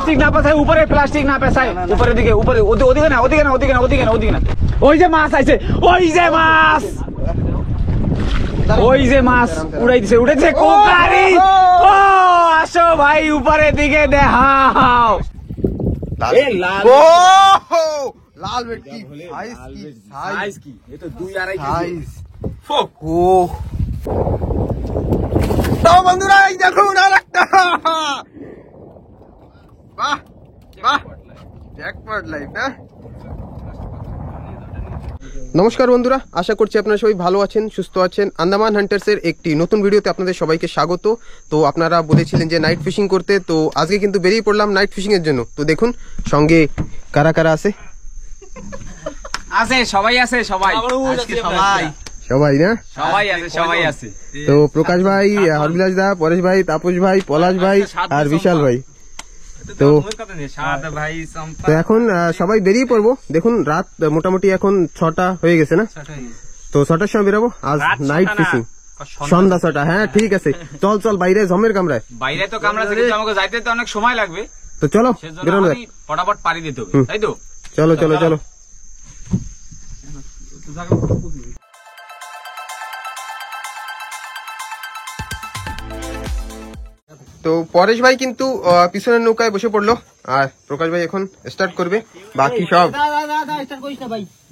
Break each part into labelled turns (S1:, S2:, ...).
S1: Plastic না পেছায়, উপরে plastic না পেছায়, উপরের দিকে, উপরে ওদিকে না, ওদিকে না, ওদিকে না, ওদিকে না, ওদিকে না। ওই যে মাছ আইছে, ওই যে মাছ, ওই যে মাছ উড়াই দিছে, উঠেছে কোকারি। ও আসো ভাই, উপরের দিকে দেখাও।
S2: লাল ভেটকি
S1: সাইজ কি, এ তো 2-2.5 কেজি।
S2: তো বন্ধুরা এই দেখুন আরেকটা, বাহ বাহ, জ্যাকপট লাইফ। নমস্কার বন্ধুরা, আশা করছি আপনারা সবাই ভালো আছেন, সুস্থ আছেন। আন্দামান হান্টার্সের একটি নতুন ভিডিওতে আপনাদের সবাইকে স্বাগত। তো আপনারা বলেছিলেন যে নাইট ফিশিং করতে, তো আজকে কিন্তু বেরিয়ে পড়লাম নাইট ফিশিং এর জন্য। তো দেখুন সঙ্গে কারা কারা আছে।
S1: সবাই আছে, সবাই
S2: সবাই না,
S1: সবাই আছে, সবাই আছে।
S2: তো প্রকাশ ভাই, হরবিলাস দা, পরেশ ভাই, তাপস ভাই, পলাশ ভাই আর বিশাল ভাই। তো এখন সবাই বেরিয়ে পড়বো। দেখুন রাত মোটামুটি এখন 6টা হয়ে গেছে না, তো 6টার সময় বেরাবো আজ নাইট ফিশিং। সন্ধ্যা 6টা, হ্যাঁ ঠিক আছে। চল চল বাইরে জমের কামরায়,
S1: বাইরে তো কামরা থেকে আমাকে যাইতে তো অনেক সময় লাগবে,
S2: তো চলো বেরোনো যাক,
S1: ফটাফট পাড়ি দিতে হবে, তাই তো?
S2: চলো চলো চলো। তো পরেশ ভাই কিন্তু পিছনের নৌকায় বসে পড়লো, আর প্রকাশ ভাই এখন স্টার্ট করবে। বাকি সব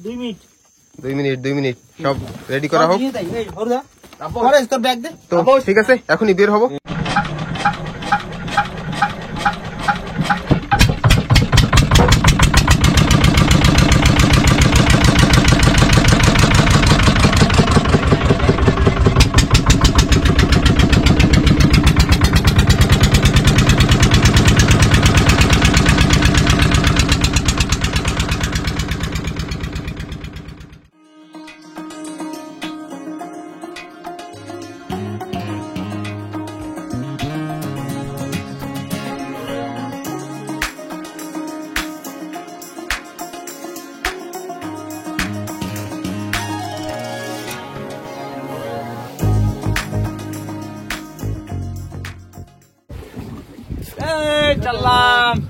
S2: 2 মিনিট সব রেডি করা হোক। তো ঠিক আছে, এখনই বের হবো।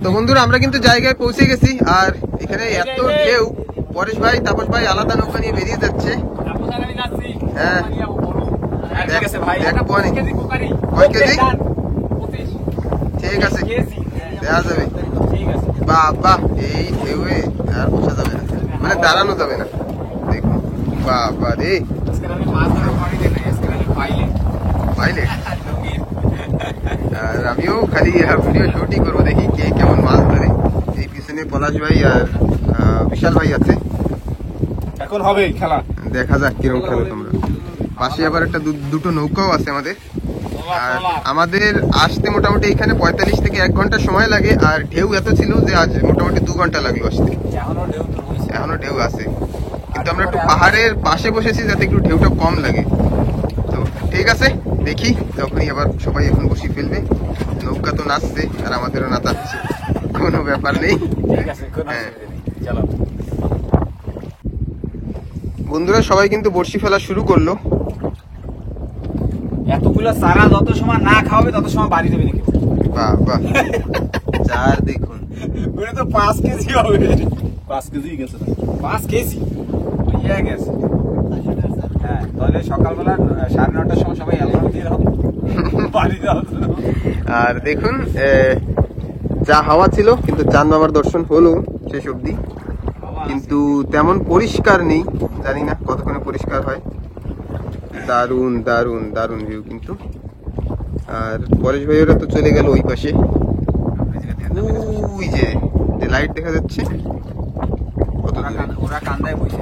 S2: তো বন্ধুরা আমরা কিন্তু জায়গায় পৌঁছে গেছি, আর এখানে এত ঢেউ। পরেশ ভাই, তাপস ভাই আলাদা নৌকা নিয়ে বেরিয়ে যাচ্ছে। হ্যাঁ কয় কেজি? ঠিক আছে, দেওয়া যাবে। বাবা এই ঢেউয়ে আর বসা যাবে না, মানে দাঁড়ানো যাবে না। দেখুন বাবা রে, পাইলে। আর আমিও খালি ভিডিও শুটিং করবো, দেখি কে কেমন মাছ ধরে। এই পিছনে পলাশ ভাই আর বিশাল ভাই আছে।
S1: এখন হবে খেলা,
S2: দেখা যাক কিরকম খেলো তোমরা। পাশে আবার একটা দুটো নৌকাও আছে আমাদের। আর আমাদের আসতে মোটামুটি এখানে 45 থেকে 1 ঘন্টা সময় লাগে, আর ঢেউ এত ছিল যে আজ মোটামুটি 2 ঘন্টা লাগলো আসতে। এখনো ঢেউ আছে, কিন্তু আমরা একটু পাহাড়ের পাশে বসেছি যাতে একটু ঢেউটা কম লাগে। তো ঠিক আছে, দেখি তখনই আবার সবাই এখন বসে ফেলবে। নৌকা তো নাচছে আর আমাদেরও নাচাচ্ছে, কোনো ব্যাপার নেই। হ্যাঁ বন্ধুরা সবাই কিন্তু বড়শি ফেলা শুরু করলো।
S1: এতগুলো চারা যত সময় না খাওয়াবে তত সময় বাড়ি যাবে নাকি?
S2: বাবা চার দেখুন,
S1: ওটা তো 5 কেজি হবে। 5 কেজি গেছে, 5 কেজি হয়ে গেছে। হ্যাঁ তাহলে সকালবেলা 9:30টার সময় সবাই অ্যালার্ম দিয়ে রাখো, বাড়ি যাও।
S2: আর দেখুন যা হাওয়া ছিল, কিন্তু চাঁদ মামার দর্শন হলো শেষ অবধি, কিন্তু তেমন পরিষ্কার নেই, জানি না কতক্ষণে পরিষ্কার হয়। দারুন দারুন দারুন ভিউ কিন্তু। আর পরেশ ভাই ওরা তো চলে গেল ওই পাশে, ওই যে লাইট দেখা যাচ্ছে।
S1: ওরা কান্দায় বসে,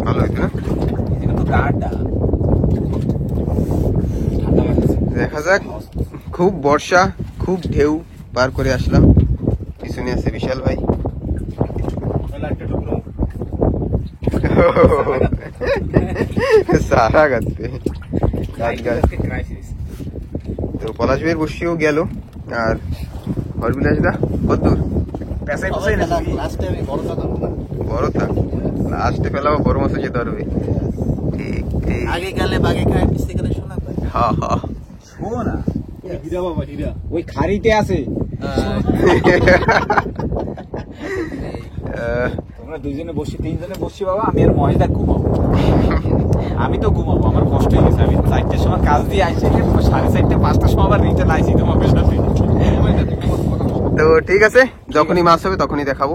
S2: ভালো হইতো না? দেখা যাক। খুব বর্ষা, খুব ঢেউ পার করে আসলাম। পিছনে আছে বিশাল ভাই। সারা গাছতে তো পলাশ ভাইয়ের বসিও গেল। আর হরবিলাস দা কত দূর? বড় থাক, লাস্টে ফেলাবো বড় মাছ যেতে পারবে।
S1: হীরা বাবা হীরা ওই খাড়িতে আছে। তোমরা দুইজনে বসি, তিনজনে বসি বাবা, আমি আর মহিদা ঘুমাবো। আমি তো ঘুমাবো, আমার কষ্ট হয়ে গেছে। আমি 4টার সময় কাজ দিয়ে আসি, 4:30 5টার সময় আবার রিটার্ন আইসি তোমার সাথে।
S2: তো ঠিক আছে, যখনই মাছ হবে তখনই দেখাবো।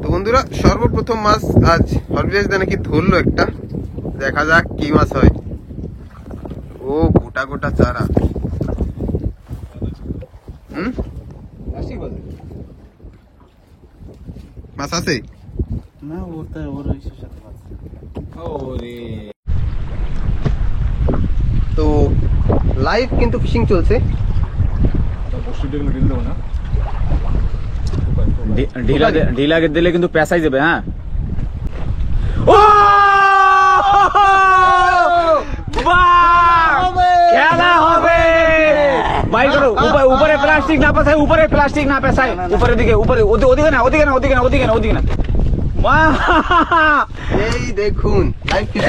S2: তো বন্ধুরা, সর্বপ্রথম মাছ আজ হরবিরাজ দা নাকি ধরলো একটা, দেখা যাক কি মাছ হয়। ও গোটা গোটা চারা। মাছ আছে
S3: না, ওর সাথে
S2: তো লাইভ কিন্তু ফিশিং চলছে।
S1: ঢিলা দিলে কিন্তু পেঁচাই যাবে। হ্যাঁ, খেলা হবে ভাই। উপরে প্লাস্টিক না পেঁচায়, উপরে প্লাস্টিক না পেঁচায়, উপরের দিকে, উপরে, ওদিকে না, ওদিকে না, ওদিকে না, ওদিকে না, ওদিকে না।
S2: এই দেখুন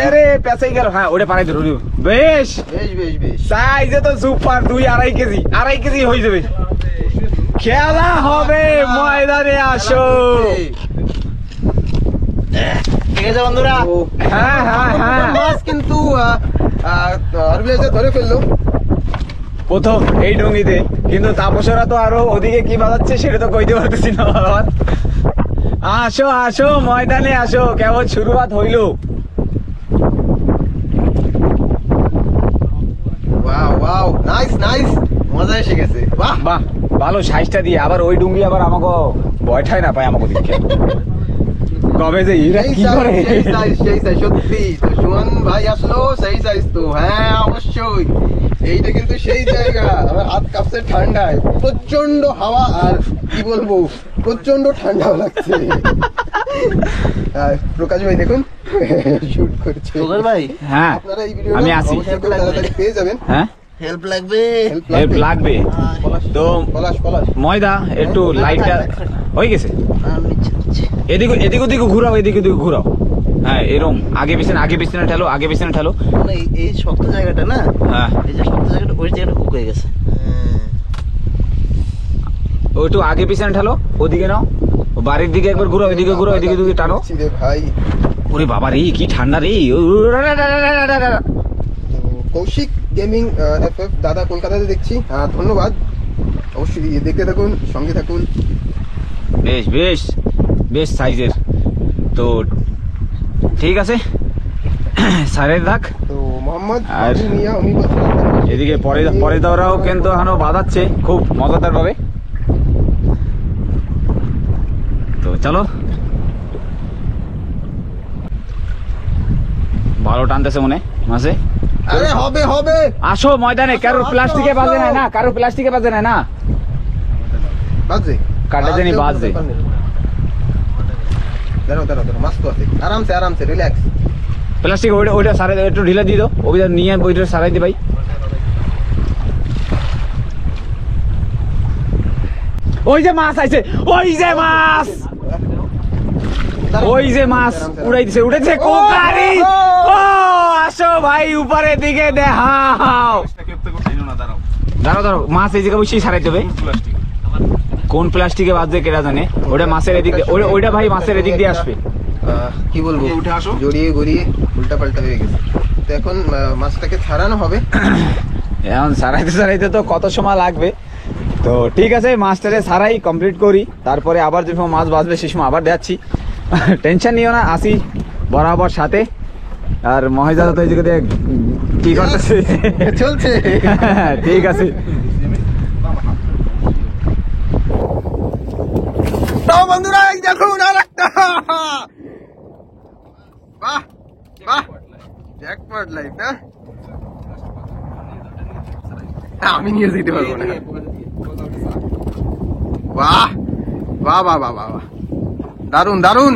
S1: আরে পেঁচাই গেল। হ্যাঁ, ওটা পারাই ধরুন। বেশ
S2: বেশ বেশ বেশ
S1: সাইজে তো সুপার। 2-2.5 কেজি, 2.5 কেজি হয়ে যাবে। খেলা হবে, ময়দানে আসো।
S3: ঠিক আছে বন্ধুরা।
S1: হ্যাঁ হ্যাঁ হ্যাঁ,
S2: মাছ কিন্তু হরবিরাজ দা ধরে ফেললো
S1: প্রথম এই ডঙ্গিতে। কিন্তু তাপসরা তো আরো ওদিকে কি বাজাচ্ছে সেটা তো কইতে পারতেছি না। আসো আসো, ময়দানে আসো, কেবল শুরুয়াত হইল।
S2: ওয়াও ওয়াও, নাইস নাইস, মজা এসে গেছে। বাহ
S1: বাহ, ভালো সাইজটা দিয়ে। আবার ওই ডুঙ্গি আবার আমাকে বয়ঠাই না পায় আমাকে দিকে। কবে যে এরা কি করে।
S2: সেই সাইজ সত্যি। তো সুমন ভাই আসলো, সেই সাইজ তো। হ্যাঁ অবশ্যই, এইটা কিন্তু সেই জায়গা। আমার হাত কাঁপছে ঠান্ডায়, প্রচন্ড হাওয়া, আর কি বলবো, প্রচন্ড ঠান্ডাও লাগছে। প্রকাশ ভাই দেখুন শুট করছে।
S3: তোদের ভাই,
S1: হ্যাঁ
S2: আপনারা এই ভিডিওটা
S1: আমি আসি।
S2: অবশ্যই খুব তাড়াতাড়ি পেয়ে যাবেন।
S1: হ্যাঁ,
S3: হেল্প লাগবে।
S1: হেল্প লাগবে তো।
S2: পলাশ পলাশ
S1: ময়দা একটু লাইটটা হয়ে গেছে। এদিকে এদিক ওদিকে ঘুরাও, এদিকে ওদিকে ঘুরাও। হ্যাঁ, এরকম আগে পিছনে, আগে পিছনে ঠেলো, আগে পিছনে ঠেলো।
S3: মানে এই শক্ত জায়গাটা না,
S1: হ্যাঁ,
S3: এই যে শক্ত জায়গাটা, ওই জায়গাটা হুক হয়ে গেছে।
S1: একটু আগে পিছনে ঠেলো, ওদিকে নাও, বাড়ির দিকে একবার ঘুরাও, এদিকে ঘুরাও, এদিকে এদিকে টানো।
S2: রে ভাই,
S1: ওরে বাবা রে, কি ঠান্ডা রে।
S2: কৌশিক গেমিং এফএফ দাদা কলকাতাতে দেখছি। ধন্যবাদ, অবশ্যই দেখতে থাকুন, সঙ্গে থাকুন।
S1: বেশ বেশ বেশ সাইজের। তো ঠিক আছে, সারের রাখ।
S2: তো মোহাম্মদ
S1: আর
S2: আবু মিয়া উনি বলছেন
S1: এদিকে পরে দাওরাও কিন্তু এখনো বাজাচ্ছে খুব মজাদার ভাবে। তো চলো, ভালো টানতেছে মনে মাঝে।
S2: আরে হবে হবে,
S1: আসো ময়দানে। কারোর প্লাস্টিকে বাজে নাই না, কারোর প্লাস্টিকে বাজে নাই না।
S2: বাজে
S1: কাটা জানি বাজে।
S2: দাঁড়াও দাঁড়াও দাঁড়াও, মাছ তো আছে, আরামসে আরামসে, রিল্যাক্স।
S1: প্লাস্টিক ওইটা সারাই দাও, একটু ঢিলা দিয়ে দাও। ওইটা নিয়ে ওইটা সারাই দি ভাই। ওই যে মাছ আইছে, ওই যে মাছ, ওই যে মাছ উড়াই দিছে, উঠেছে কোকারি। ও আসো ভাই, উপরের দিকে দেখাও। দাঁড়াও দাঁড়াও, মাছ এই জায়গায় বসেই সারাই দেবে। কোন প্লাস্টিকে বাজছে কেটা জানে। ওটা মাছের এদিক দিয়ে, ওইটা ভাই মাছের এদিক দিয়ে আসবে।
S2: কি বলবো, জড়িয়ে গড়িয়ে উল্টা পাল্টা হয়ে গেছে। তো এখন মাছটাকে ছাড়ানো হবে।
S1: এখন সারাইতে তো কত সময় লাগবে। তো ঠিক আছে, মাছটাকে সারাই কমপ্লিট করি, তারপরে আবার যে সময় মাছ বাজবে সেই সময় আবার দেখাচ্ছি। টেনশন নিও না, আসি বরাবর সাথে। আর মহেশদা তো এই জায়গাতে কি করতেছে,
S2: চলছে।
S1: ঠিক আছে।
S2: তো বন্ধুরা, এই দেখুন আরেকটা। বাহ বাহ, জ্যাকপট লাইফ। না আমি নিয়ে যেতে পারবো না। বাহ বাহ বাহ বাহ বাহ, দারুন দারুন।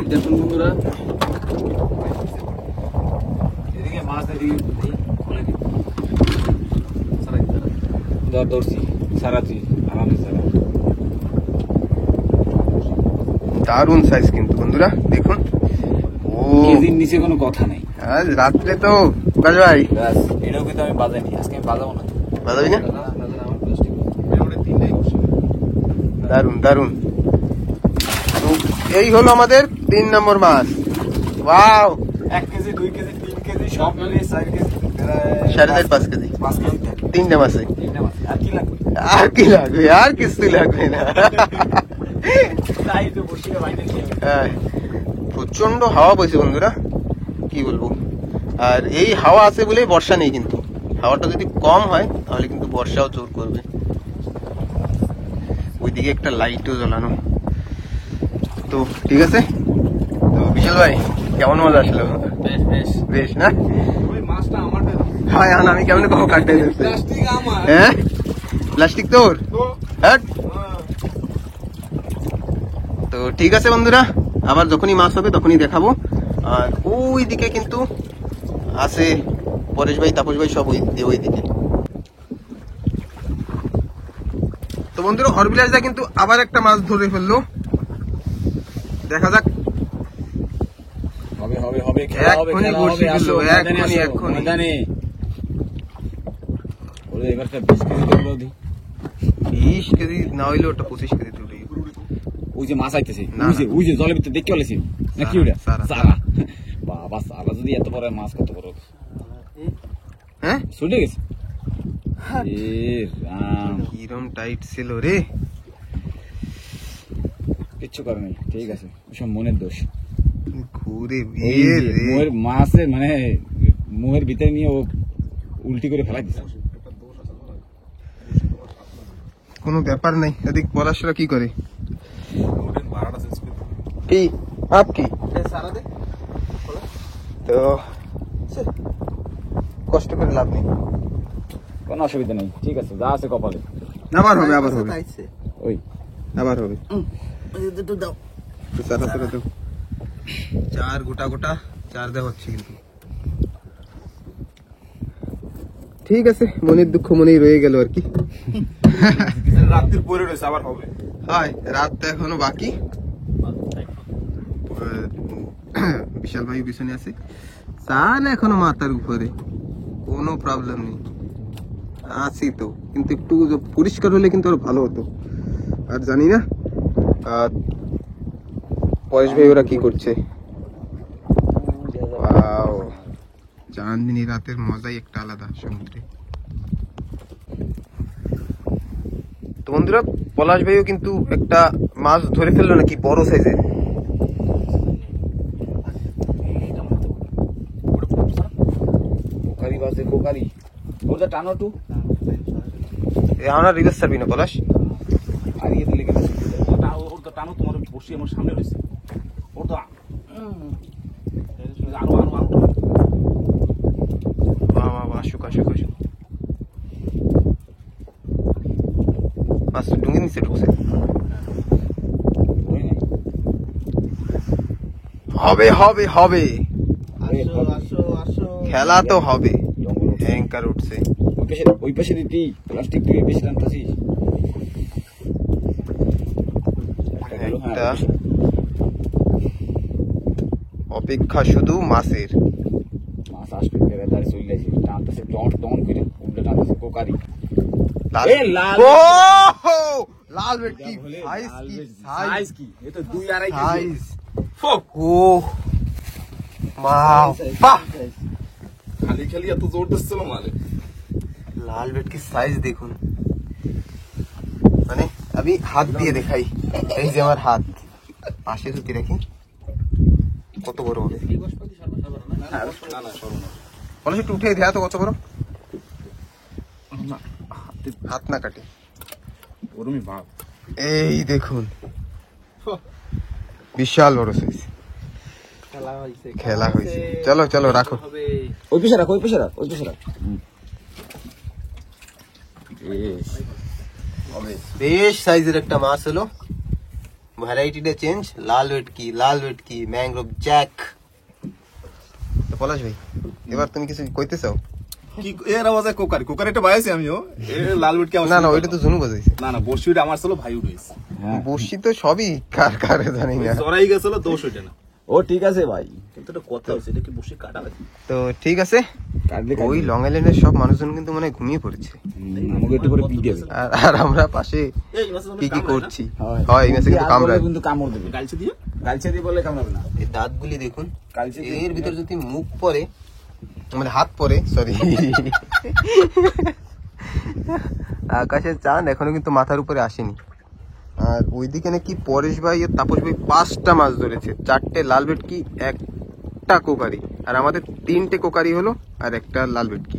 S2: দারুন সাইজ কিন্তু বন্ধুরা, দেখুন। ও
S1: কেজির নিচে কোনো কথা নেই।
S2: আজ রাত্রে তো বাজ ভাই
S1: ব্যাস, এটাও কিন্তু আমি বাজাইনি, আজকে আমি বাজাবো না।
S2: বাজাবি না? দারুন দারুন। তো এই হলো আমাদের 3 নম্বর মাছ। ওয়াও,
S1: 1 কেজি 2 কেজি 3 কেজি সব মিলিয়ে 4 কেজি,
S2: 4.5 কেজি
S1: 5 কেজি,
S2: 3টে মাছে।
S1: 3টা মাছ। আর কি লাগবে?
S2: আর কি লাগবে? আর কিছু লাগবে না।
S1: তাই তো বসিয়ে বাইরে নিয়ে
S2: হ্যাঁ, প্রচন্ড হাওয়া বইছে বন্ধুরা, কি বলবো। আর এই হাওয়া আছে বলেই বর্ষা নেই, কিন্তু হাওয়াটা যদি কম হয় তাহলে কিন্তু বর্ষাও জোর করবে। ওইদিকে একটা লাইটও জ্বালানো। তো ঠিক আছে, তো বিশাল ভাই কেমন মজা আসলো?
S1: বেশ বেশ।
S2: বেশ না?
S1: ওই মাছটা আমারটা দাও।
S2: হ্যাঁ, আমি কেমন কখন কাটতে দিচ্ছি?
S1: প্লাস্টিক আমার।
S2: হ্যাঁ, প্লাস্টিক তোর?
S1: তো
S2: হ্যাঁ। তো ঠিক আছে বন্ধুরা, আবার যখনই মাছ হবে তখনই দেখাবো। আর ওই দিকে কিন্তু আছে পরেশ ভাই, তাপস ভাই, সব ওই দিকে। তো বন্ধুরা, হরবিলাসদা কিন্তু আবার একটা মাছ ধরে ফেললো, দেখা যাক।
S1: হবে হবে হবে, খেলা হবে,
S2: এক্ষুনি
S1: খেলা
S2: বসে
S1: হবে।
S2: গেল,
S1: আসো,
S2: এক্ষুনি,
S1: আসো,
S2: এক্ষুনি।
S1: ময়দানে। ওরে এবারটা 20 কেজি করে দাও দি।
S2: 20 কেজি না হইলে ওটা 25 কেজি তুলি।
S1: ওই যে মাছ আইতেছে,
S2: না,
S1: ওই যে জলের ভিতরে দেখতে পাচ্ছি নাকি ওটা
S2: সারা।
S1: সারা। বাবা, সারা যদি এত বড় মাছ, কত বড়
S2: হ্যাঁ,
S1: ছুটে গেছে। এ রাম,
S2: কিরম টাইট ছিল রে।
S1: কিচ্ছু করে নাই, ঠিক আছে, ওসব মনের দোষ।
S2: ঘুরে
S1: ওই
S2: বিয়ে
S1: যে
S2: রে।
S1: মোহের মাছের মানে মোহের ভিতরে নিয়ে ও উল্টি করে ফেলাই দিচ্ছে।
S2: কোনো ব্যাপার নাই। এদিক পড়াশোনা কি করে? কি আপ কি তো কষ্ট করে লাভ নেই।
S1: কোনো অসুবিধা নেই, ঠিক আছে, যা আছে কপালে।
S2: আবার হবে, আবার হবে,
S1: ওই
S2: আবার হবে।
S3: দাও।
S2: তো সারা সারা তো 4 গোটা গোটা 4 দেওয়া হচ্ছে কিন্তু। ঠিক আছে, মনের দুঃখ মনেই রয়ে গেল আর কি।
S1: রাত্রির পরে রয়েছে, আবার হবে।
S2: হয়, রাত তো এখনো বাকি। বিশাল ভাই পিছনে আছে, চান এখনো মাথার উপরে, কোনো প্রবলেম নেই। আছি তো, কিন্তু একটু পরিষ্কার হলে কিন্তু আরো ভালো হতো। আর জানি না পরেশ ভাই ওরা কি করছে। ওয়াও, চাঁদনি রাতের মজাই একটা আলাদা সমুদ্রে। তো বন্ধুরা, পলাশ ভাইও কিন্তু একটা মাছ ধরে ফেললো নাকি, বড় সাইজের।
S1: কোকারি বাজে, কোকারি। ওটা টানো টু।
S2: আমরা রিভার্স ছাড়বি না পলাশ?
S1: আর ইয়ে দিলে গেছে। ওর তো টানো, তোমার বসি আমার সামনে রয়েছে। ওর তো আরো আরো আরো।
S2: বাহ বাহ বাহ, আসুক আসুক আসুক। মাছ ডুঙ্গি নিচে ঢুকছে।
S1: ওই নাই।
S2: হবে হবে হবে,
S3: আসো আসো।
S2: খেলা তো হবে।
S1: জঙ্গল উঠছে।
S2: ট্যাঙ্কার উঠছে।
S1: ওই পাশে দিতি প্লাস্টিক দিয়ে বেশি টানতেছিস।
S2: একটা অপেক্ষা শুধু মাছের।
S1: মাছ আসবে, দাঁড়িয়ে চলে যাচ্ছে, টানতেছে টন টন করে, উল্টে টানতেছে কোকারি।
S2: লাল,
S1: এ লাল,
S2: ও লাল ভেটকি, সাইজ কি সাইজ,
S1: কি? এ তো 2-2.5 কেজি।
S2: সাইজ। ও মা, বাহ,
S1: খালি খালি এত জোর দিচ্ছিল মালে।
S2: লাল ভেটকি সাইজ দেখুন। মানে আমি হাত দিয়ে দেখাই, এই যে আমার হাত, পাশে ধুতি রাখি, কত বড় হবে। বলো একটু উঠে দেখা তো কত বড়। হাত না কাটে,
S1: ওরমই ভাব।
S2: এই দেখুন, বিশাল বড় সাইজ। খেলা হয়েছে। চলো চলো রাখো।
S1: ওই পিছে রাখ, ওই পিছে রাখ, ওই পিছে রাখ।
S2: বেশ সাইজের একটা মাছ হলো, ভ্যারাইটিটা চেঞ্জ। লাল ভেটকি, ম্যাংগ্রোভ জ্যাক। তো পলাশ ভাই, এবার তুমি কিছু কইতে চাও?
S4: কি এর আওয়াজে কোকারি, কোকারিটা বাইছি আমিও। এ লাল বিট কি
S2: না না, ওইটা তো জুনু বাজাইছে।
S4: না না, বর্ষিটা আমার ছিল, ভাই উঠেছে।
S2: বসি তো সবই কার কারে জানি না।
S4: জরাই গেছিল, দোষ ওইটা না।
S1: ও ঠিক আছে ভাই,
S3: কিন্তু একটা কথা হচ্ছে, এটা কি বসে কাটা লাগে?
S2: তো ঠিক আছে, ওই লং আইল্যান্ডের সব মানুষজন কিন্তু মনে হয় ঘুমিয়ে পড়েছে,
S1: আমাকে একটু করে পি দেবে।
S2: আর আমরা পাশে
S3: এই মাছ
S2: কি কি করছি।
S1: হয়।
S2: হয় এই মাসে কিন্তু কামড়ায়,
S1: কিন্তু কামড় দেবে।
S3: গালছে দিয়ে
S1: গালছে দিয়ে বললে কামড়াবে না।
S2: এই দাঁতগুলি দেখুন,
S1: কালচে দিয়ে-
S2: এর ভিতর যদি মুখ পড়ে, মানে হাত পড়ে, সরি, আকাশের চাঁদ এখনো কিন্তু মাথার উপরে আসেনি। আর ওইদিকে নাকি পরেশ ভাই আর তাপস ভাই 5টা মাছ ধরেছে, 4টে লাল ভেটকি, একটা কোকারি, আর আমাদের 3টে কোকারি হলো আর একটা লাল ভেটকি।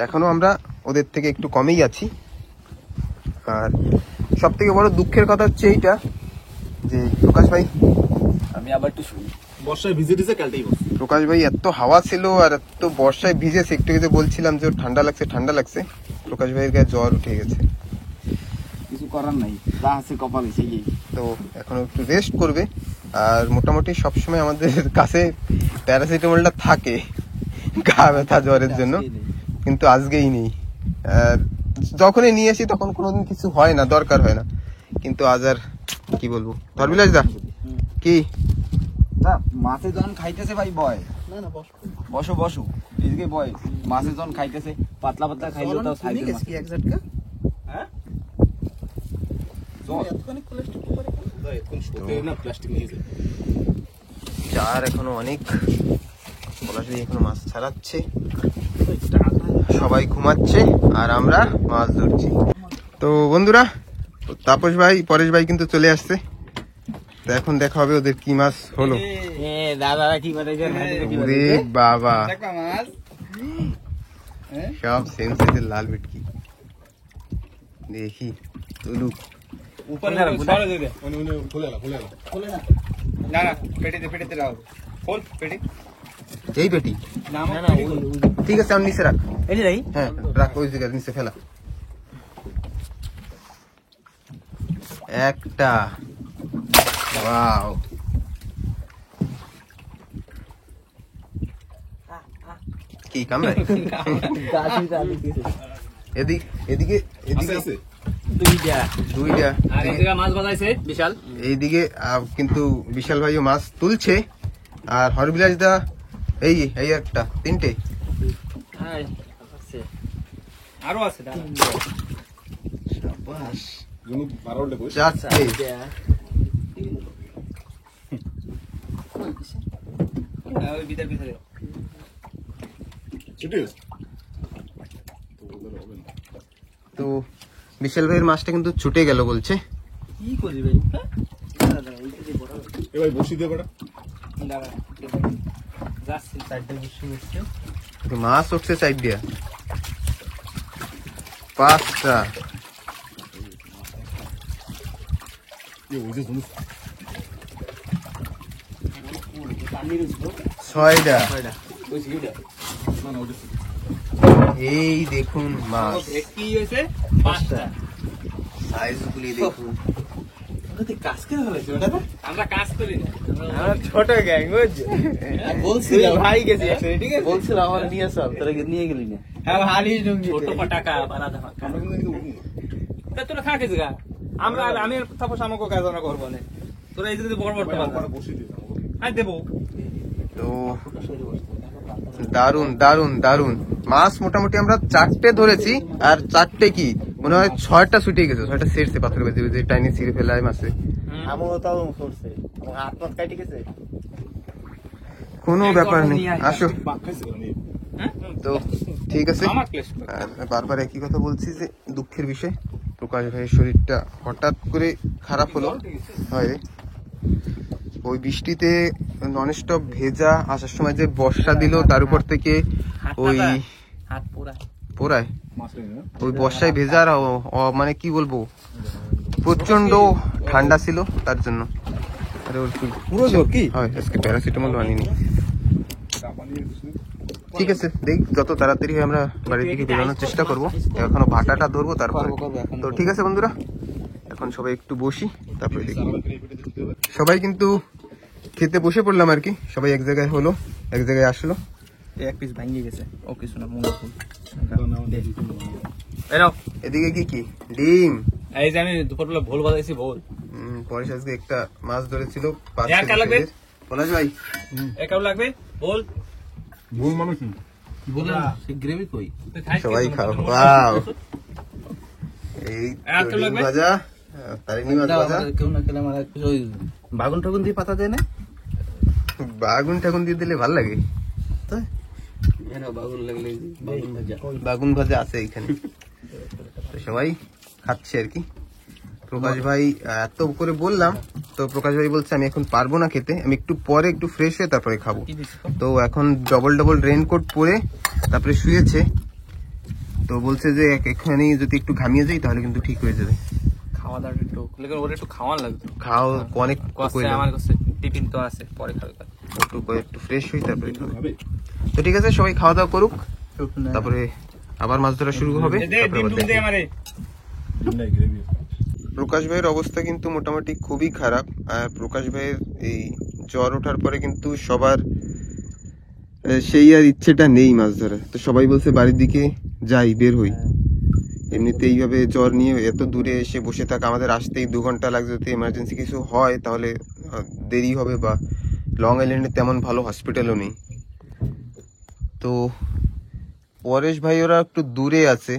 S2: এখনো আমরা ওদের থেকে একটু কমেই আছি। আর সব থেকে বড় দুঃখের কথা হচ্ছে এইটা যে প্রকাশ ভাই,
S1: আমি আবার একটু শুনি।
S3: বর্ষায় ভিজে ভিজে কালটাই বসে।
S2: প্রকাশ ভাই এত হাওয়া ছিল আর এত বর্ষায় ভিজেছে, একটু আগে যে বলছিলাম যে ওর ঠান্ডা লাগছে, প্রকাশ ভাইয়ের গায়ে জ্বর উঠে গেছে।
S1: কিছু করার নাই, যা আছে কপালে সেই।
S2: তো এখন একটু রেস্ট করবে। আর মোটামুটি সবসময় আমাদের কাছে প্যারাসিটামলটা থাকে গা ব্যথা জ্বরের জন্য, কিন্তু আজকেই নেই। আর যখনই নিয়ে আসি তখন কোনোদিন কিছু হয় না, দরকার হয় না, কিন্তু আজ আর কি বলবো। ধরবিলাস দা কি
S1: তা মাছে যখন খাইতেছে ভাই বয়,
S3: না না বস।
S1: বসো বসো, এদিকে বয়। মাছে যখন খাইতেছে পাতলা পাতলা খাইলেও তাও
S3: তুমি
S1: সাইজের মাছ।
S3: কি এক ঝটকা?
S1: হ্যাঁ
S3: তুমি এতখানি প্লাস্টিক করে কেন? দাও কোন শোতে না প্লাস্টিক নিয়ে যাও।
S2: চার এখনো অনেক, পলাশ ভাই এখনো মাছ ছাড়াচ্ছে, সবাই ঘুমাচ্ছে আর আমরা মাছ ধরছি। তো বন্ধুরা, তাপস ভাই পরেশ ভাই কিন্তু চলে আসছে, তো এখন দেখা হবে ওদের কি মাছ হলো।
S1: দাদা কি করে
S2: ওরে বাবা,
S1: মাছ
S2: সব সেম সাইজের লাল ভেটকি, দেখি তুলু।
S1: উপরে সরে দে।
S3: খুলে না।
S1: না না, পেটিতে রাখো। খোল পেটি।
S2: এই পেটি
S1: না
S2: ঠিক আছে, আমি নিচে রাখ।
S1: এই রাই।
S2: হ্যাঁ রাখ, ওই জায়গায় নিচে ফেলা। একটা, ওয়াও, কি কামড়ায়? এদিকে
S4: আছে
S2: দুইটা,
S1: আর এদিকে মাছ বাজাইছে বিশাল।
S2: এইদিকে কিন্তু বিশাল ভাইও মাছ তুলছে, আর হরবিলাস দা এই এই একটা, 3টে।
S1: আরো আছে
S2: শাবাশ,
S4: জুনু 12টা বসে
S2: 4টে।
S1: ওই ভিতরে
S4: ছুটি
S2: তো বিশাল ভাইয়ের মাছটা কিন্তু ছুটে গেল বলছে।
S3: কি করি ভাই?
S4: এ ভাই বসি দে বড়া।
S1: যাচ্ছে সাইডে বসে বসে।
S2: তো মাছ উঠছে সাইড দিয়া 5টা,
S4: এ ওই যে জুনু
S2: 6টা।
S1: ওই সিটা
S4: না না ওটা
S2: এই দেখুন মাছ,
S1: কি হয়েছে 5টা।
S2: সাইজগুলি দেখুন।
S3: কাজ করে ফেলেছি ওটা না?
S1: আমরা কাজ করি না, আমরা ছোট গ্যাং বুঝছো।
S3: বলছিলাম
S1: ভাই গেছি ঠিক আছে।
S3: বলছিলাম আমার নিয়ে সব, তোরা নিয়ে গেলি না।
S1: হ্যাঁ হালি ডুঙ্গি
S3: ছোট পটাকা বাড়া ধামা।
S4: আমরা কিন্তু উঠবো না।
S1: তোরা থাকিস গা। আমি তারপর আমাকে কাজ না করবো না। তোরা এই যদি বড় বড়
S4: ভাই,
S1: পারবা
S4: আমরা বসি দে আমাকে।
S1: আই দেবো।
S2: তো দারুন দারুন দারুন মাছ, মোটামুটি আমরা 4টে ধরেছি, আর 4টে কি মনে হয় 6টা ছুটে গেছে, 6টা সেরছে পাথর বেঁধে বেঁধে, টাইনি ছিঁড়ে ফেলায় মাছে।
S3: আমারও তাও করছে, আমার হাত মাত কাটি গেছে।
S2: কোনো ব্যাপার নেই, আসো।
S4: বাক খাইছে কেন এই?
S2: তো ঠিক আছে,
S1: আমার প্লেস
S2: আর বারবার একই কথা বলছি যে দুঃখের বিষয়, প্রকাশ ভাইয়ের শরীরটা হঠাৎ করে খারাপ হলো। হয় রে, ওই বৃষ্টিতে ননস্টপ ভেজা, আসার সময় যে বর্ষা দিল তার উপর থেকে ওই
S1: হাত পুরা
S2: পোড়ায়,
S4: মাছ নেই না?
S2: ওই বর্ষায় ভেজা, আর মানে কি বলবো, প্রচন্ড ঠান্ডা ছিল তার জন্য। আরে ওর কি
S1: পুরো জ্বর কি?
S2: হয়, আজকে প্যারাসিটামল আনিনি।
S4: চাপা নিয়ে কিছু নেই।
S2: ঠিক আছে, দেখ যত তাড়াতাড়ি হয় আমরা বাড়ির দিকে বেরোনোর চেষ্টা করবো, এখনো ভাটাটা ধরবো তারপরে। তো ঠিক আছে বন্ধুরা, এখন সবাই একটু বসি, তারপরে দেখি।
S4: আমাকে এই পেটে দিতে হবে।
S2: সবাই কিন্তু খেতে বসে পড়লাম আর কি, সবাই এক জায়গায় হলো, এক জায়গায় আসলো।
S1: এক পিস ভাঙিয়ে গেছে। ও কিছু না, মনে করুন।
S2: এদিকে কি কি ডিম,
S1: এই যে আমি দুপুরবেলা ভোল বাজাইছি ভোল।
S2: পরেশ আজকে একটা মাছ ধরেছিল 5
S1: আর কার লাগবে?
S2: কেজি। পলাশ ভাই
S1: একাও লাগবে বল
S3: ভুল মানুষ
S1: বলা
S3: গ্রেভি কই
S2: সবাই খাও ওয়াও এই
S1: এত
S2: তো ডিম
S1: লাগবে?
S2: ভাজা তারিনি মাছ ভাজা
S3: কেউ না খেলে আমার ওই বাগুন টাগুন দিয়ে পাতা দেয় না
S2: বাগুন ঠাগুন দিয়ে দিলে ভালো লাগে
S3: তাই বাগুন লাগলে বাগুন ভাজা
S2: বাগুন ভাজা আছে এখানে তো সবাই খাচ্ছে আর কি প্রকাশ ভাই এত করে বললাম তো প্রকাশ ভাই বলছে আমি এখন পারবো না খেতে আমি একটু পরে একটু ফ্রেশ হয়ে তারপরে খাবো তো এখন ডবল ডবল রেনকোট পরে তারপরে শুয়েছে তো বলছে যে এখানে যদি একটু ঘামিয়ে যাই তাহলে কিন্তু ঠিক হয়ে যাবে
S1: খাওয়া দাওয়া একটু লেকিন ওর একটু খাওয়ান লাগতো
S2: খাও অনেক
S1: কষ্টে আমার কাছে টিফিন তো আছে পরে খাবে
S2: একটু ফ্রেশ হই তারপরে খাবে তো ঠিক আছে সবাই খাওয়া দাওয়া করুক তারপরে আবার মাছ ধরা শুরু হবে তারপরে আবার দেখা।
S1: আমারে
S3: গ্রেভি
S2: প্রকাশ ভাইয়ের অবস্থা কিন্তু মোটামুটি খুবই খারাপ আর প্রকাশ ভাইয়ের এই জ্বর ওঠার পরে কিন্তু সবার সেই আর ইচ্ছেটা নেই মাছ ধরা তো সবাই বলছে বাড়ির দিকে যাই বের হই এমনিতে এইভাবে জ্বর নিয়ে এত দূরে এসে বসে থাকা আমাদের আসতেই 2 ঘন্টা লাগবে যদি এমার্জেন্সি কিছু হয় তাহলে দেরি হবে বা লং আইল্যান্ডে তেমন ভালো হসপিটালও নেই তো পরেশ ভাই ওরা একটু দূরে আছে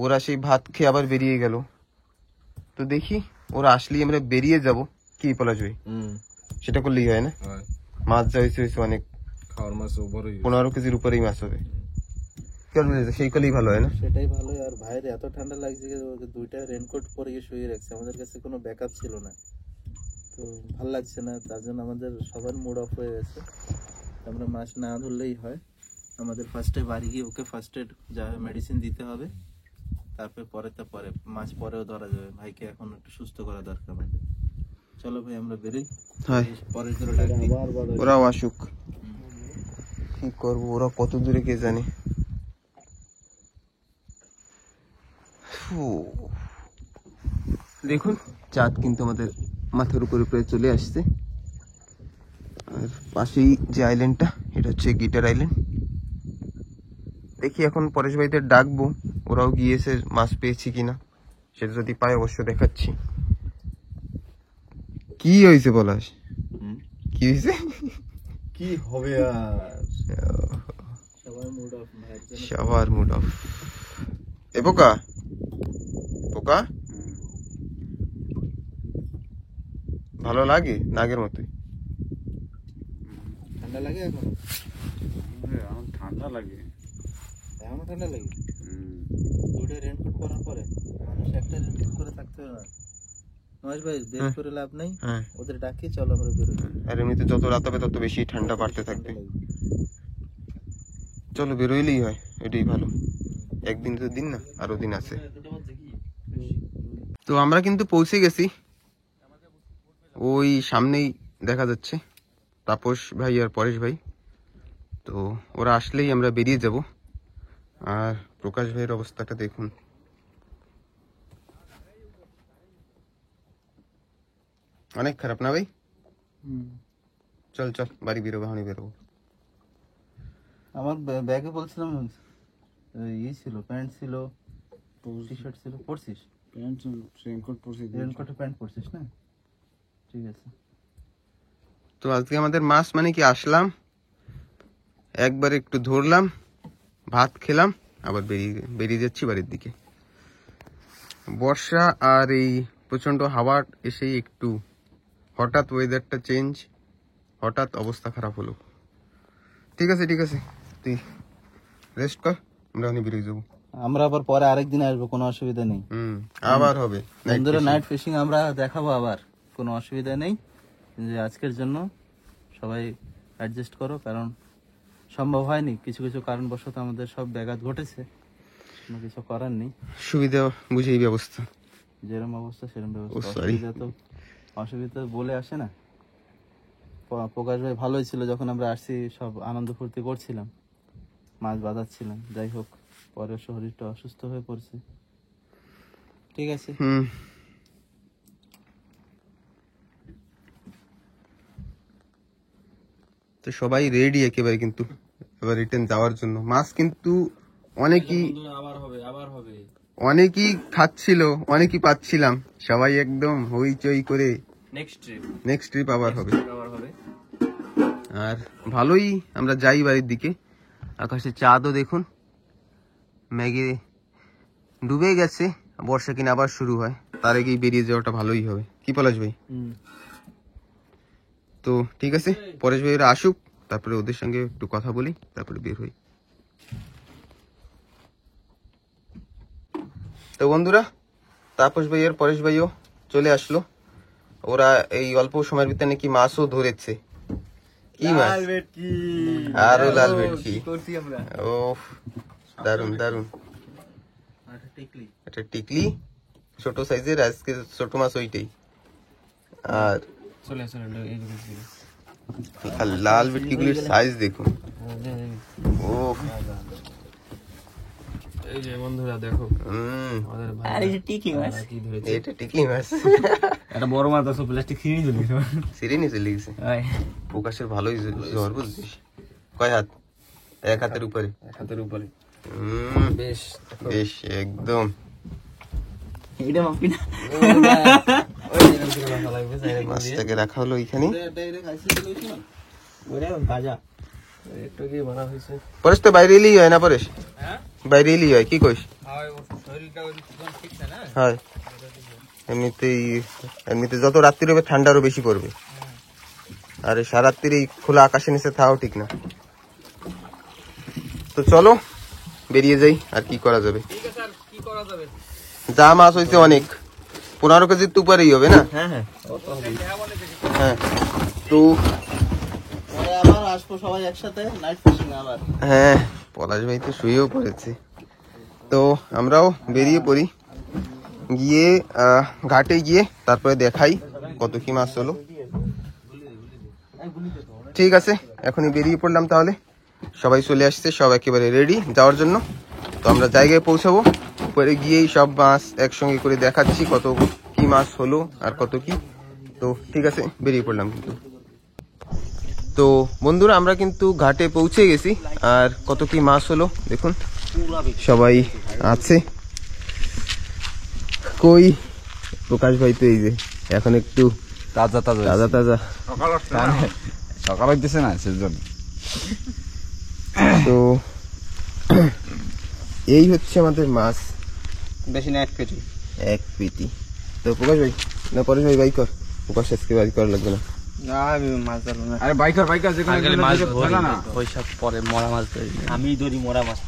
S2: ওরা সেই ভাত খেয়ে আবার বেরিয়ে গেল তো দেখি ওরা আসলেই আমরা বেরিয়ে যাব কি পলাশ ভাই সেটা করলেই হয় না মাছ যা হয়েছে অনেক
S3: খাওয়ার মাছ ওপরে
S2: 15 কেজির উপরেই মাছ হবে কেন সেই করলেই ভালো হয় না
S3: সেটাই ভালো আর ভাইয়ের এত ঠান্ডা লাগছে যে ওকে 2টা রেনকোট পরিয়ে শুয়ে রাখছে আমাদের কাছে কোনো ব্যাকআপ ছিল না তো ভালো লাগছে না তার জন্য আমাদের সবার মুড অফ হয়ে গেছে আমরা মাছ না ধরলেই হয় আমাদের ফার্স্টে বাড়ি গিয়ে ওকে ফার্স্ট এড যা মেডিসিন দিতে হবে তারপরে পরে মাছ পরেও ধরা যাবে ভাইকে এখন একটু সুস্থ করা দরকার আমাদের চলো ভাই আমরা বেরোই
S2: হয়
S3: পরের জন্য ডাক দিই
S2: ওরাও আসুক কি করবো ওরা কত দূরে কে জানে দেখুন চাঁদ কিন্তু আমাদের মাথার উপরে প্রায় চলে আসছে আর পাশেই যে আইল্যান্ডটা এটা হচ্ছে গিটার আইল্যান্ড দেখি এখন পরেশ ভাইদের ডাকবো ওরাও গিয়েছে মাছ পেয়েছি কিনা সেটা যদি পায় অবশ্য দেখাচ্ছি কি হয়েছে পলাশ কি হয়েছে
S4: কি হবে আর
S3: সবার মুড অফ ভাইয়ের জন্য
S2: সবার মুড অফ এ পোকা পোকা ভালো লাগে নাগের মতোই
S3: ঠান্ডা লাগে এখন
S1: ঠান্ডা লাগে
S3: এখনো ঠান্ডা লাগে 2টা রেনকোট পরার পরে মানুষ একটা রেনকোট করে থাকতে পারে না নয় ভাই বের করে লাভ নাই
S2: হ্যাঁ
S3: ওদের ডাকি চলো আমরা বেরোই
S2: আর এমনিতে যত রাত হবে তত বেশি ঠান্ডা বাড়তে থাকবে চলো বেরোইলেই হয় এটাই ভালো একদিন তো দিন না আরো দিন আছে তো আমরা কিন্তু পৌঁছে গেছি ওই সামনেই দেখা যাচ্ছে তাপস ভাই আর পরেশ ভাই তো ওরা আসলেই আমরা বেরিয়ে যাব আর প্রকাশ ভাইয়ের অবস্থাটা দেখুন অনেক খারাপ না ভাই চল চল বাড়ি বেরোবো আমি বেরোবো
S3: আমার ব্যাগে বলছিলাম ই ছিল প্যান্ট ছিল টি শার্ট ছিল পরছিস
S1: প্যান্ট রেনকোট পরছি
S3: রেনকোটে প্যান্ট পরছিস না ঠিক আছে
S2: তো আজকে আমাদের মাছ মানে কি আসলাম একবার একটু ধরলাম ভাত খেলাম আবার বেরিয়ে যাচ্ছি বাড়ির দিকে বর্ষা আর এই প্রচন্ড হাওয়ার এসেই একটু হঠাৎ ওয়েদারটা চেঞ্জ হঠাৎ অবস্থা খারাপ হলো ঠিক আছে তুই রেস্ট কর আমরা ওখানে বেরিয়ে যাবো
S3: আমরা আবার পরে আরেকদিন আসবো কোনো অসুবিধা নেই
S2: আবার হবে
S3: বন্ধুরা নাইট ফিশিং আমরা দেখাবো আবার কোনো অসুবিধা নেই যে আজকের জন্য সবাই অ্যাডজাস্ট করো কারণ সম্ভব হয়নি কিছু কিছু কারণবশত আমাদের সব ব্যাঘাত ঘটেছে কোনো কিছু করার নেই
S2: সুবিধা বুঝে এই ব্যবস্থা
S3: যেরকম অবস্থা সেরকম ব্যবস্থা
S2: sorry.
S3: অসুবিধা বলে আসে না প্রকাশ ভাই ভালোই ছিল যখন আমরা আসছি সব আনন্দ ফুর্তি করছিলাম মাছ বাঁধাচ্ছিলাম যাই হোক পরে শরীরটা অসুস্থ হয়ে পড়ছে ঠিক আছে
S2: তো সবাই রেডি একেবারে কিন্তু এবার রিটার্ন যাওয়ার জন্য মাছ কিন্তু অনেকই খাচ্ছিল অনেকই পাচ্ছিলাম সবাই একদম হইচই করে
S1: নেক্সট ট্রিপ
S2: নেক্সট ট্রিপ আবার হবে আর ভালোই আমরা যাই বাড়ির দিকে। আকাশে চাঁদও দেখুন, মেঘে ডুবে গেছে, বর্ষা কিনা আবার শুরু হয়, তার আগেই বেরিয়ে যাওয়াটা ভালোই হবে, কি পলাশ ভাই? তো ঠিক আছে, পরেশ ভাইয়েরা আসুক, তারপরে ওদের সঙ্গে একটু কথা বলি, তারপরে বের হই। তো বন্ধুরা, তাপস ভাইয়ের পরেশ ভাইও চলে আসলো। ওরা এই অল্প সময়ের ভিতরে নাকি মাছও ধরেছে। কি মাছ? আরো লাল ভেটকি। ও দারুন দারুন। এটা টিকলি, ছোট সাইজের, আজকে ছোট মাছ ওইটাই। আর লাল ভেটকিগুলির সাইজ দেখুন। ও
S5: এই যে বন্ধুরা দেখো,
S2: এটা টিকলি মাছ।
S1: একটা বড় মাছ আছে, প্লাস্টিক ছিঁড়ে চলে গেছে।
S2: সিঁড়ি নিচে লেগেছে। প্রকাশের ভালোই জ্বর বুঝছিস। কয় হাত? এক হাতের উপরে।
S1: এক হাতের উপরে।
S2: বেশ বেশ একদম। মাছটাকে রাখা হলো এখানে। পরেশ তো বাইরে এলেই হয় না? পরেশ বাইরে এলেই হয়, কি কইস? হয় এমনিতে যত রাত্রি হবে ঠান্ডা আরো বেশি পড়বে, আর সারাত্রির এই খোলা আকাশের নিচে থাকাও ঠিক না। তো চলো বেরিয়ে যাই, আর কি করা যাবে। যা মাছ হয়েছে অনেক, 15 কেজির তো উপরেই হবে না? হ্যাঁ তো
S3: আবার আসবো সবাই একসাথে নাইট ফিশিং আবার।
S2: হ্যাঁ, পলাশ ভাই তো শুয়েও পড়েছে। তো আমরাও বেরিয়ে পড়ি, গিয়ে ঘাটে গিয়ে তারপরে দেখাই কত কি মাছ হলো। ঠিক আছে, এখনই বেরিয়ে পড়লাম তাহলে। সবাই চলে আসছে, সব একেবারে রেডি যাওয়ার জন্য। তো আমরা জায়গায় পৌঁছাবো, উপরে গিয়েই সব মাছ একসঙ্গে করে দেখাচ্ছি কত কি মাছ হলো আর কত কি। তো ঠিক আছে, বেরিয়ে পড়লাম কিন্তু। তো বন্ধুরা, আমরা কিন্তু ঘাটে পৌঁছে গেছি, আর কত কি মাছ হলো দেখুন, সবাই আছে। কই প্রকাশ ভাই তো এই যে এখন একটু
S1: তাজা তাজা
S2: তাজা তাজা
S1: সকাল হইতেছে না সেজন্য।
S2: তো এই হচ্ছে আমাদের মাছ,
S5: বেশি না, 1 পেটি।
S2: 1 পেটি। তো প্রকাশ ভাই না পরেশ ভাই বাই কর, প্রকাশ আজকে বাই করা লাগবে না।
S5: আমি মাছ ধরবো না।
S1: আরে বাইকার যে কোনো
S5: মাছ
S1: ধরে না।
S5: পয়সা পরে মরা মাছ ধরি, আমি ধরি মরা মাছ।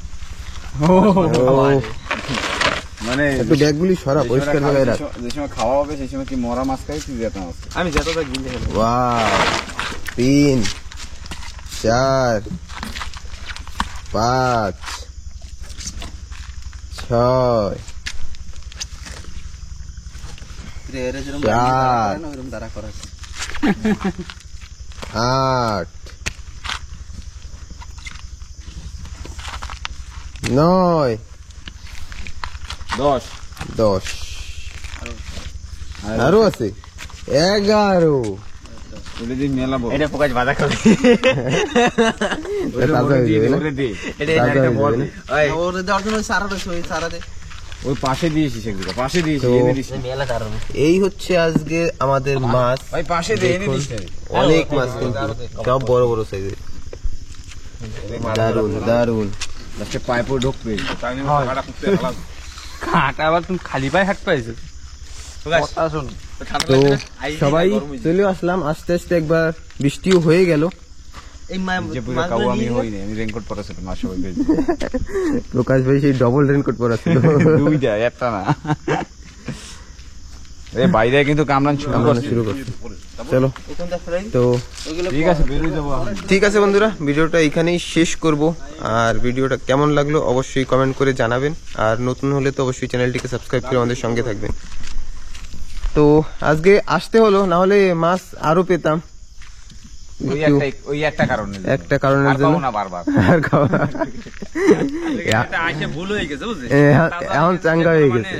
S1: মানে
S2: একটু ব্যাগগুলি সরা, পরিষ্কার জায়গায় রাখ।
S1: যে সময় খাওয়া হবে সেই সময় কি মরা মাছ খাই, তুই যেতে মাছ।
S5: আমি যতটা গিলে খেলো।
S2: ওয়াও, 3 4 5 6 8 9 10 আরো আছে 11।
S1: ওটা দিয়ে মেলাবো।
S5: এটা প্রকাশ বাধা খাবে।
S2: তাজা হয়ে যাবে না?
S5: এটা
S2: তাজা
S5: একটা
S2: হয়ে
S5: বল।
S2: যাবে না?
S3: ওর দেওয়ার জন্য সারা রয়েছে, ওই সারা দে।
S1: ওই পাশে দিয়েছি, সেগুলো পাশে দিয়েছি,
S2: তো-
S1: এনে দিছি।
S5: মেলা দাঁড়ানো।
S2: এই হচ্ছে আজকে আমাদের মাছ।
S1: ওই পাশে দিয়ে এনে
S2: দেখুন,
S1: দিছি।
S2: অনেক মাছ কিন্তু, সব বড় বড় সাইজের। দারুন দারুন।
S1: লাস্টে পাইপও ঢুকবে। তাই নিয়ে টাকাটা কুত্তে হালাল।
S5: কাঁটা আবার তুমি খালি পায়ে হাঁটতে পাইছো। কথা শোন,
S2: তো সবাই চলে আসলাম, আস্তে আস্তে একবার বৃষ্টিও হয়ে গেল।
S3: এই
S1: যে পুরো কাউ আমি হইনি, আমি রেনকোট পরেছি তো মাছ সবাই বেজে।
S2: প্রকাশ ভাই সেই ডবল রেনকোট পরাছিল।
S1: দুইটা, একটা না। এ বাইরে কিন্তু কামরান শুরু
S2: আমরা
S1: করছি।
S2: শুরু করছি, চলো। তো
S1: ঠিক আছে, বেরিয়ে যাবো এখন।
S2: ঠিক আছে বন্ধুরা, ভিডিওটা এখানেই শেষ করব। আর ভিডিওটা কেমন লাগলো অবশ্যই কমেন্ট করে জানাবেন, আর নতুন হলে তো অবশ্যই চ্যানেলটিকে সাবস্ক্রাইব করে আমাদের সঙ্গে থাকবেন। তো আজকে আসতে হলো, না হলে মাছ আরো পেতাম।
S1: ওই একটা কারণে,
S2: একটা কারণের
S1: আর
S2: জন্য
S1: পাবো না বারবার।
S2: আর খাওয়া
S5: আইসে ভুল হয়ে গেছে বুঝলি।
S2: এখন চাঙ্গা হয়ে গেছে,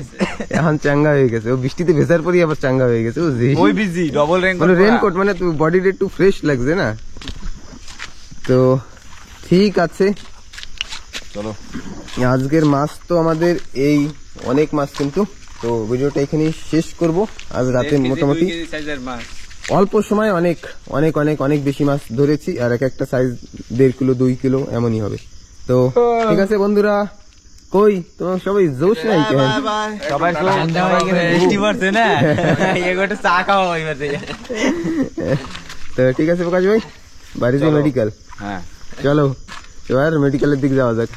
S2: এখন চাঙ্গা হয়ে গেছে। ও বৃষ্টিতে ভেজার পরই আবার চাঙ্গা হয়ে গেছে বুঝছিস।
S1: ওই বিজি ডবল
S2: মানে
S1: রেনকোট।
S2: রেনকোট মানে তুই বডিটা একটু ফ্রেশ লাগছে না। তো ঠিক আছে,
S1: চলো।
S2: আজকের মাছ তো আমাদের এই অনেক মাছ কিন্তু। তো ভিডিওটা এখানেই শেষ করব। আজ রাতে মোটামুটি অল্প সময় অনেক অনেক অনেক অনেক বেশি মাছ ধরেছি, আর এক একটা সাইজ 1.5 কিলো 2 কিলো এমনই হবে। তো ঠিক আছে বন্ধুরা, কই তোমার সবাই জোশ নাই কেন?
S5: সবাই ঠান্ডা হয়ে গেলে বৃষ্টি পড়ছে না, এগোটা চা খাওয়া হইবে।
S2: তো ঠিক আছে প্রকাশ ভাই, বাড়িতে মেডিকেল,
S1: হ্যাঁ
S2: চলো এবার মেডিকেলের দিক যাওয়া যাক।